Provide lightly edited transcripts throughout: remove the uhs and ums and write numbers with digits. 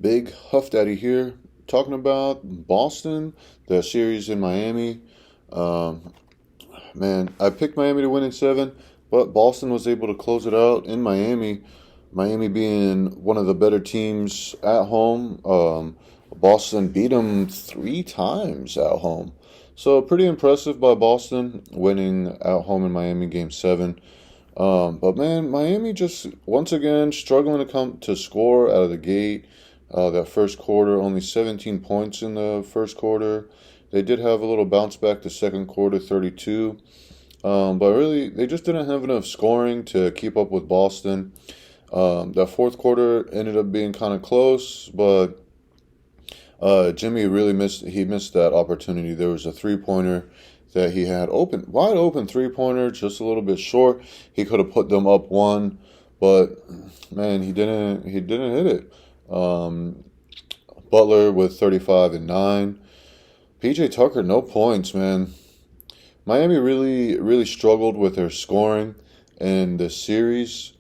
Big Huff Daddy here, talking about Boston, the series in Miami. Um, Man, I picked Miami to win in seven, but Boston was able to close it out in Miami. Miami being one of the better teams at home. Boston beat them three times at home. So pretty impressive by Boston winning at home in Miami game seven. But man, Miami just once again struggling to come to score out of the gate. That first quarter, only 17 points in the first quarter. They did have a little bounce back the second quarter, 32. But really, they just didn't have enough scoring to keep up with Boston. That fourth quarter ended up being kind of close, but Jimmy really missed that opportunity. There was a three-pointer that he had open, wide open three-pointer, just a little bit short. He could have put them up one, but man, he didn't hit it. Um, Butler with 35 and 9. PJ Tucker, no points, man. Miami really struggled with their scoring in the series.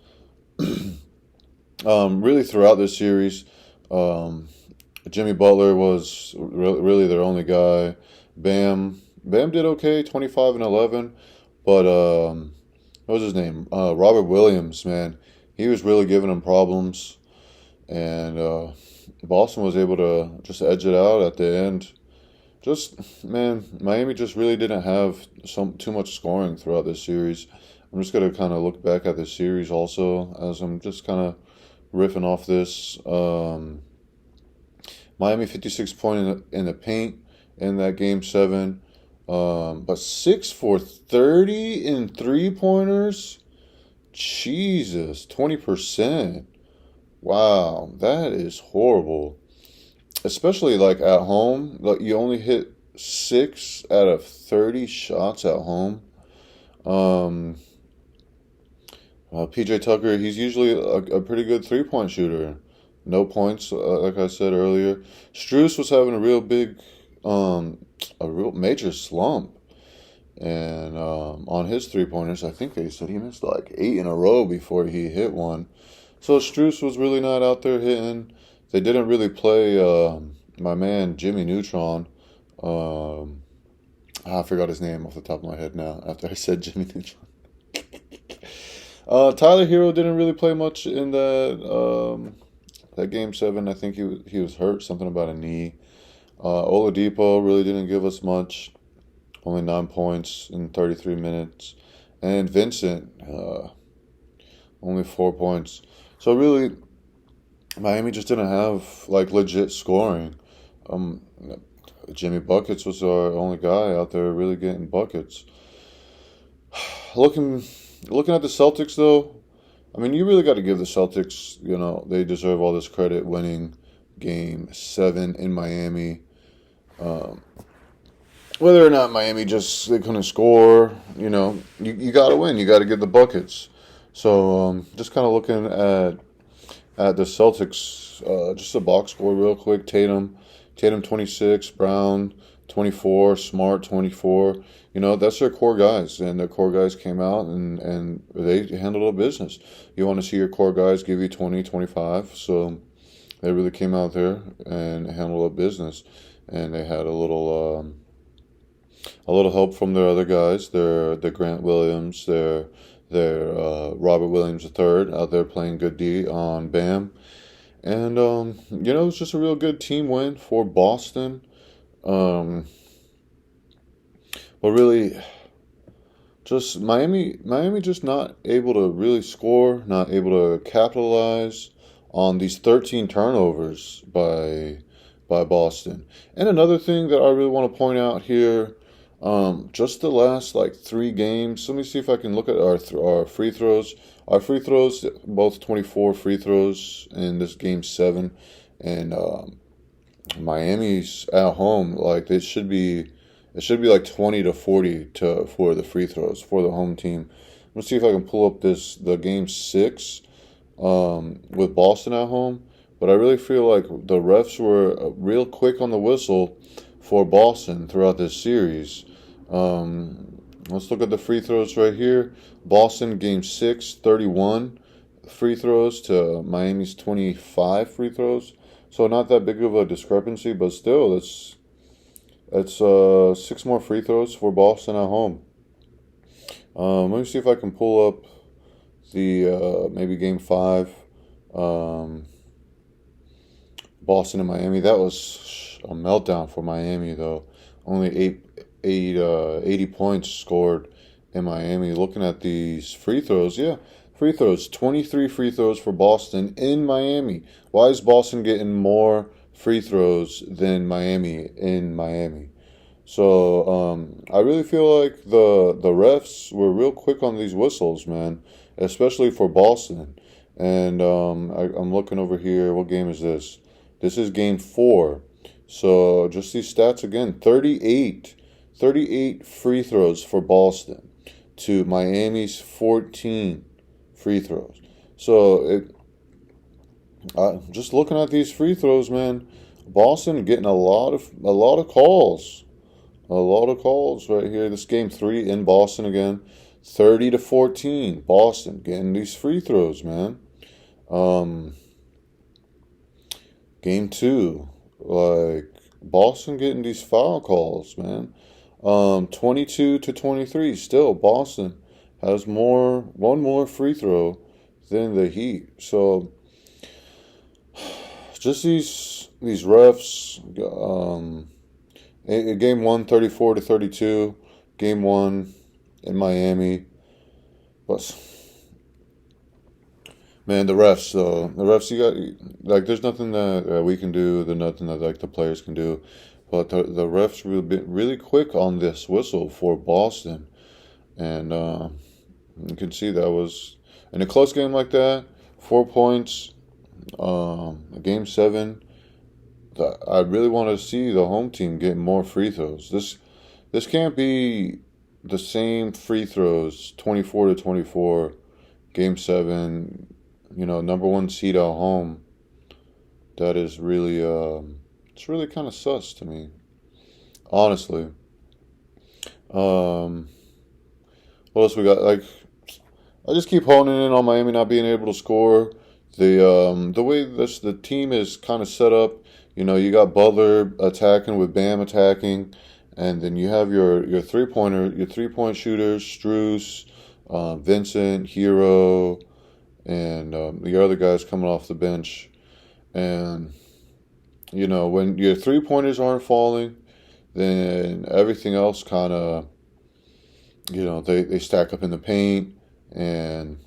Really throughout this series. Um, Jimmy Butler was really their only guy. Bam did okay, 25 and 11, but what was his name? Robert Williams, man, he was really giving them problems, and Boston was able to just edge it out at the end. Just man, Miami just really didn't have too much scoring throughout this series. I'm just gonna kind of look back at this series also as I'm just kind of riffing off this. Miami 56 point in the paint in that game seven, but 6 for 30 in three pointers. Jesus, 20%. Wow, that is horrible. Especially like at home, like you only hit 6 out of 30 shots at home. Um, PJ Tucker, he's usually a pretty good three-point shooter. No points, like I said earlier. Strus was having um, a real major slump, and on his three-pointers, I think they said he missed like 8 in a row before he hit one. So Strus was really not out there hitting. They didn't really play my man Jimmy Neutron. Um, I forgot his name off the top of my head now after I said Jimmy Neutron. Tyler Hero didn't really play much in that game seven. I think he was hurt, something about a knee. Oladipo really didn't give us much, only 9 points in 33 minutes, and Vincent only 4 points. So really, Miami just didn't have like legit scoring. Um, Jimmy Buckets was our only guy out there really getting buckets. Looking looking at the Celtics though, I mean you really got to give the Celtics, they deserve all this credit winning game 7 in Miami. Um, Whether or not Miami just they couldn't score, you got to win. You got to give the buckets. So just kind of looking at the Celtics, just a box score real quick. Tatum 26, Brown 24, Smart 24. That's their core guys, and their core guys came out and they handled a business. You want to see your core guys give you 20, 25. So they really came out there and handled a business, and they had a little help from their other guys, their Grant Williams, their Robert Williams III out there playing good D on Bam. And it was just a real good team win for Boston. Um, but really, just Miami just not able to really score, not able to capitalize on these 13 turnovers by Boston. And another thing that I really want to point out here, just the last like 3 games. Let me see if I can look at our free throws. Our free throws, both 24 free throws in this game 7, and Miami's at home. Like it should be like 20 to 40 for the free throws for the home team. Let's see if I can pull up the game 6 with Boston at home. But I really feel like the refs were real quick on the whistle for Boston throughout this series. Let's look at the free throws right here. Boston game 6, 31. free throws to Miami's 25 free throws. So not that big of a discrepancy, but still, it's 6 more free throws for Boston at home. Let me see if I can pull up the maybe game 5. Um, Boston and Miami. That was a meltdown for Miami, though. Only 80 points scored in Miami. Looking at these free throws, yeah, free throws. 23 free throws for Boston in Miami. Why is Boston getting more free throws than Miami in Miami? So I really feel like the refs were real quick on these whistles, man, especially for Boston. And I'm looking over here. What game is this? This is game 4. So just these stats again: 38 free throws for Boston to Miami's 14 free throws. So just looking at these free throws, man, Boston getting a lot of calls. A lot of calls right here. This game 3 in Boston again. 30-14. Boston getting these free throws, man. Um, Game 2. Like Boston getting these foul calls, man. 22-23. Still Boston has one more free throw than the Heat. So just these refs, game 1, 34-32. Game 1 in Miami. But man, the refs, though. The refs, you got, like, there's nothing that we can do. There's nothing that, like, the players can do. But the refs really quick on this whistle for Boston. And you can see that was, in a close game like that, 4 points, game 7. I really want to see the home team get more free throws. This can't be the same free throws, 24-24, game 7. Number 1 seed at home. That is really it's really kind of sus to me, honestly. Um, what else we got? Like, I just keep honing in on Miami not being able to score. The way the team is kind of set up. You got Butler attacking with Bam attacking, and then you have your 3-point shooters, Strus, Vincent, Hero, and the other guys coming off the bench. And when your 3-pointers aren't falling, then everything else kind of they stack up in the paint. And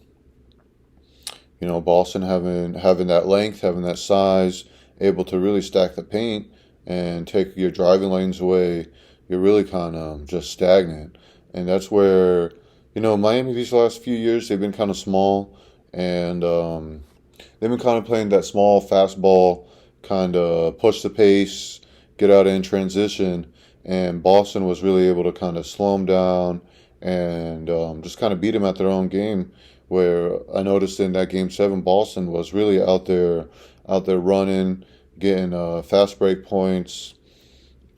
Boston having that length, having that size, able to really stack the paint and take your driving lanes away, you're really kind of just stagnant. And that's where, Miami these last few years, they've been kind of small. And they've been kind of playing that small fastball, kind of push the pace, get out in transition. And Boston was really able to kind of slow them down and just kind of beat them at their own game. Where I noticed in that game 7, Boston was really out there running, getting fast break points,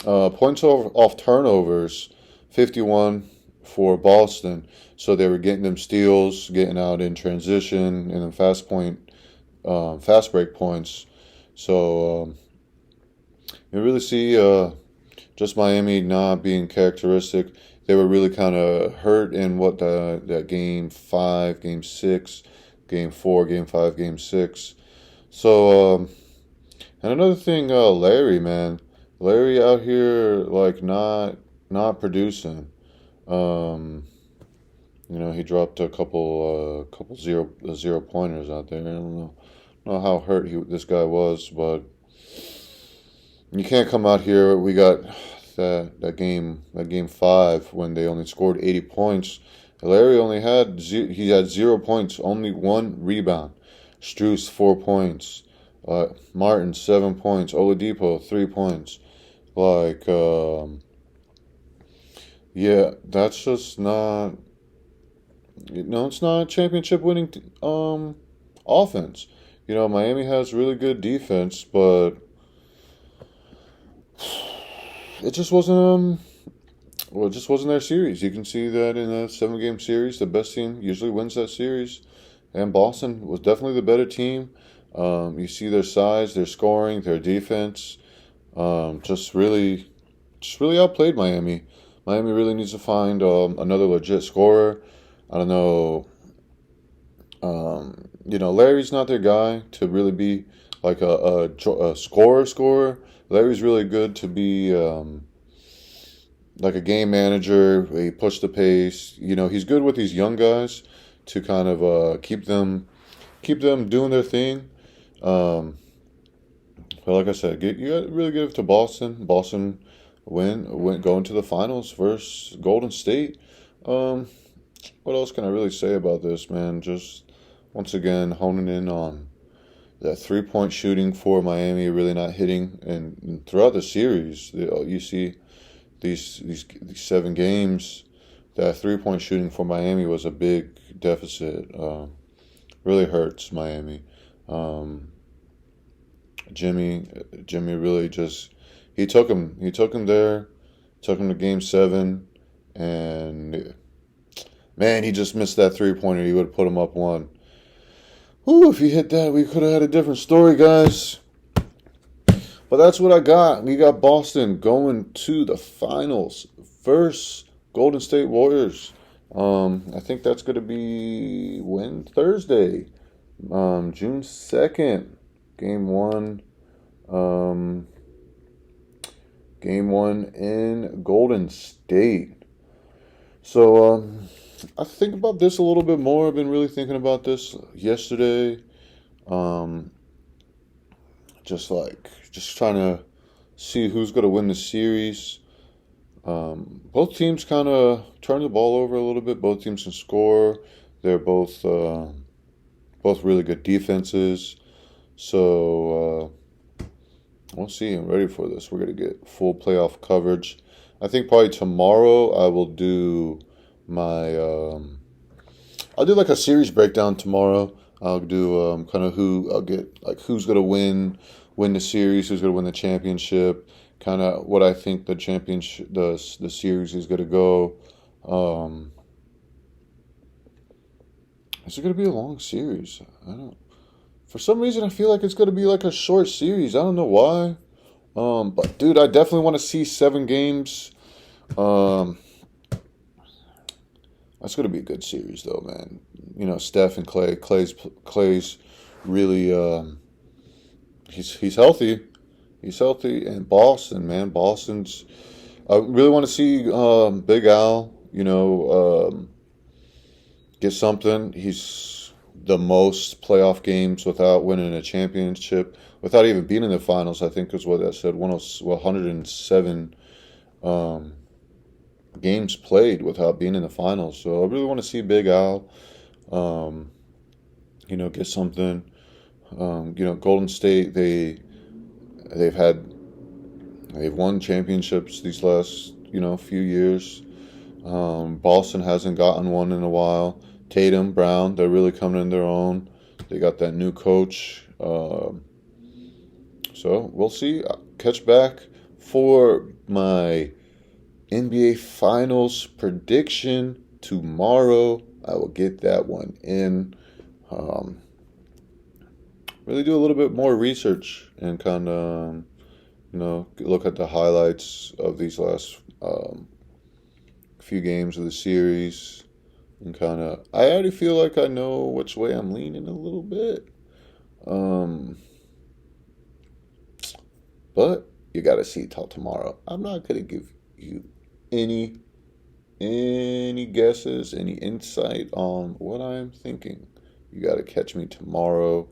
points off turnovers, 51 for Boston. So they were getting them steals, getting out in transition, and then fast break points. So you really see just Miami not being characteristic. They were really kind of hurt in that game 5, game 6, game 4, game 5, game 6. So and another thing, Larry, man, Larry out here like not producing. He dropped a couple zero pointers out there. I don't know how hurt this guy was, but you can't come out here. We got that game 5 when they only scored 80 points. Larry only had 0 points, only 1 rebound. Strus 4 points. Martin 7 points. Oladipo 3 points. Like yeah, that's just not. It's not championship winning offense. Miami has really good defense, but it just wasn't it just wasn't their series. You can see that in a 7-game series, the best team usually wins that series, and Boston was definitely the better team. You see their size, their scoring, their defense. Just really outplayed Miami. Miami really needs to find another legit scorer. I don't know. Larry's not their guy to really be like a scorer. Larry's really good to be like a game manager. He pushed the pace. He's good with these young guys to kind of keep them doing their thing. Um, but like I said, you got to really give it to Boston. Boston went going to the finals versus Golden State. Um, what else can I really say about this, man? Just once again honing in on that 3-point shooting for Miami really not hitting, and throughout the series, you see these 7 games, that 3-point shooting for Miami was a big deficit. Really hurts Miami. Um, Jimmy really just he took him there, took him to Game 7, and man, he just missed that 3-pointer. He would have put him up one. Whew, if he hit that, we could have had a different story, guys. But that's what I got. We got Boston going to the finals versus Golden State Warriors. I think that's going to be Thursday, June 2nd, game one. Um, Game one in Golden State. So I think about this a little bit more. I've been really thinking about this yesterday. Um, just trying to see who's going to win the series. Both teams kind of turn the ball over a little bit. Both teams can score. They're both really good defenses. So we'll see. I'm ready for this. We're going to get full playoff coverage. I think probably tomorrow I will do my I'll do like a series breakdown tomorrow. I'll do kind of I'll get like who's going to win the series, who's going to win the championship, kind of what I think the championship the series is going to go. Is it going to be a long series? I don't. For some reason, I feel like it's going to be like a short series. I don't know why. But dude, I definitely want to see 7 games. That's going to be a good series, though, man. Steph and Clay. Clay's really he's healthy. He's healthy, and Boston, man. Boston's. I really want to see Big Al. Get something. He's the most playoff games without winning a championship, without even being in the finals. I think is what that said. 107 games played without being in the finals. So I really want to see Big Al, get something. Golden State, they've won championships these last few years. Boston hasn't gotten one in a while. Tatum, Brown, they're really coming in their own. They got that new coach. So we'll see. I'll catch back for my NBA Finals prediction tomorrow. I will get that one in. Really do a little bit more research and kind of, look at the highlights of these last few games of the series. And I already feel like I know which way I'm leaning a little bit. But you got to see till tomorrow. I'm not going to give you any guesses, any insight on what I'm thinking. You got to catch me tomorrow.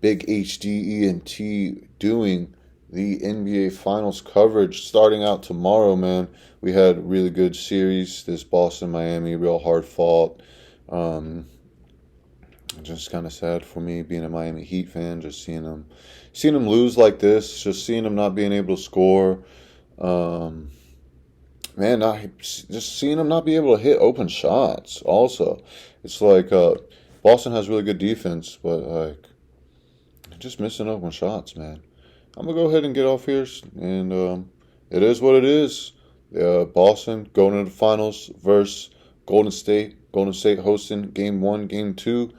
Big HDENT doing the NBA Finals coverage starting out tomorrow, man. We had a really good series. This Boston-Miami, real hard fought. Just kind of sad for me being a Miami Heat fan, just seeing them lose like this, just seeing them not being able to score. Just seeing them not be able to hit open shots. Also, it's like Boston has really good defense, but like just missing open shots, man. I'm gonna go ahead and get off here, and it is what it is. Boston going to the finals versus Golden State. Golden State hosting Game 1, Game 2,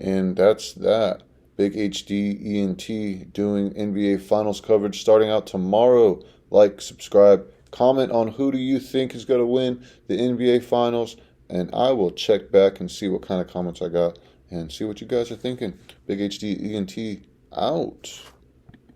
And that's that. Big HD ENT doing NBA Finals coverage starting out tomorrow. Like, subscribe, comment on who do you think is going to win the NBA Finals, and I will check back and see what kind of comments I got and see what you guys are thinking. Big HD ENT out.